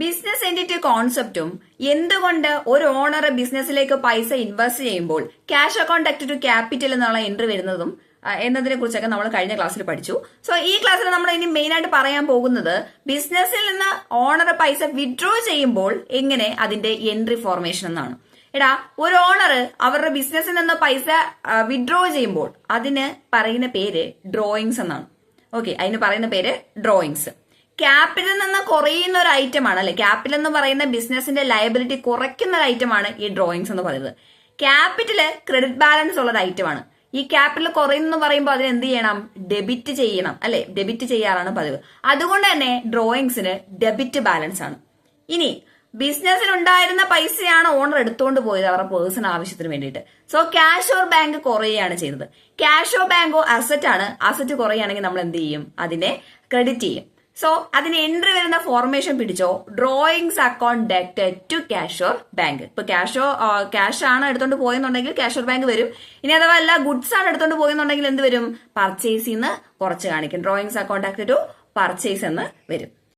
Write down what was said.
Business entity കോൺസെപ്റ്റും എന്തുകൊണ്ട് ഒരു owner ബിസിനസ്സിലേക്ക് പൈസ ഇൻവെസ്റ്റ് ചെയ്യുമ്പോൾ cash account debt to capital എന്നുള്ള എൻട്രി വരുന്നതും എന്നതിനെ കുറിച്ചൊക്കെ നമ്മൾ കഴിഞ്ഞ ക്ലാസ്സിൽ പഠിച്ചു. സോ ഈ ക്ലാസ്സിൽ നമ്മൾ ഇനി മെയിൻ ആയിട്ട് പറയാൻ പോകുന്നത് ബിസിനസ്സിൽ നിന്ന് ഓണർ പൈസ വിഡ്രോ ചെയ്യുമ്പോൾ എങ്ങനെ അതിന്റെ എൻട്രി ഫോർമേഷൻ എന്നാണ്. എടാ, ഒരു ഓണർ അവരുടെ ബിസിനസ്സിൽ നിന്ന് പൈസ വിഡ്രോ ചെയ്യുമ്പോൾ അതിന് പറയുന്ന പേര് ഡ്രോയിങ്സ് എന്നാണ്. ഓക്കെ, അതിന് പറയുന്ന പേര് ഡ്രോയിങ്സ്. ക്യാപിറ്റൽ നിന്ന് കുറയുന്ന ഒരു ഐറ്റം ആണ് അല്ലെ. ക്യാപിറ്റൽ എന്ന് പറയുന്ന ബിസിനസിന്റെ ലയബിലിറ്റി കുറയ്ക്കുന്ന ഒരു ഐറ്റം ആണ് ഈ ഡ്രോയിങ്സ് എന്ന് പറയുന്നത്. ക്യാപിറ്റല് ക്രെഡിറ്റ് ബാലൻസ് ഉള്ള ഒരു ഐറ്റം ആണ്. ഈ ക്യാപിറ്റൽ കുറയുന്നു പറയുമ്പോൾ അതിന് എന്ത് ചെയ്യണം? ഡെബിറ്റ് ചെയ്യണം അല്ലെ. ഡെബിറ്റ് ചെയ്യാറാണ് പതിവ്. അതുകൊണ്ട് തന്നെ ഡ്രോയിങ്സിന് ഡെബിറ്റ് ബാലൻസ് ആണ്. ഇനി ബിസിനസ്സിൽ ഉണ്ടായിരുന്ന പൈസയാണ് ഓണർ എടുത്തുകൊണ്ട് പോയത് അവരുടെ പേഴ്സണൽ ആവശ്യത്തിന് വേണ്ടിയിട്ട്. സോ ക്യാഷ് ഓർ ബാങ്ക് കുറയുകയാണ് ചെയ്യുന്നത്. ക്യാഷ് ഓർ ബാങ്കോ അസറ്റ് ആണ്. അസറ്റ് കുറയുകയാണെങ്കിൽ നമ്മൾ എന്ത് ചെയ്യും? അതിനെ ക്രെഡിറ്റ് ചെയ്യും. സോ അതിന് എൻട്രി വരുന്ന ഫോർമേഷൻ പിടിച്ചോ. Drawings account debt to cash or bank. ഇപ്പൊ ക്യാഷ് ആണ് എടുത്തോണ്ട് പോയെന്നുണ്ടെങ്കിൽ ക്യാഷ് ഓർ ബാങ്ക് വരും. ഇനി അഥവാ അല്ല ഗുഡ്സ് ആണ് എടുത്തോണ്ട് പോയെന്നുണ്ടെങ്കിൽ എന്ത് വരും? പർച്ചേസിൽ നിന്ന് കുറച്ച് കാണിക്കും. Drawings account debt to purchase എന്ന് വരും.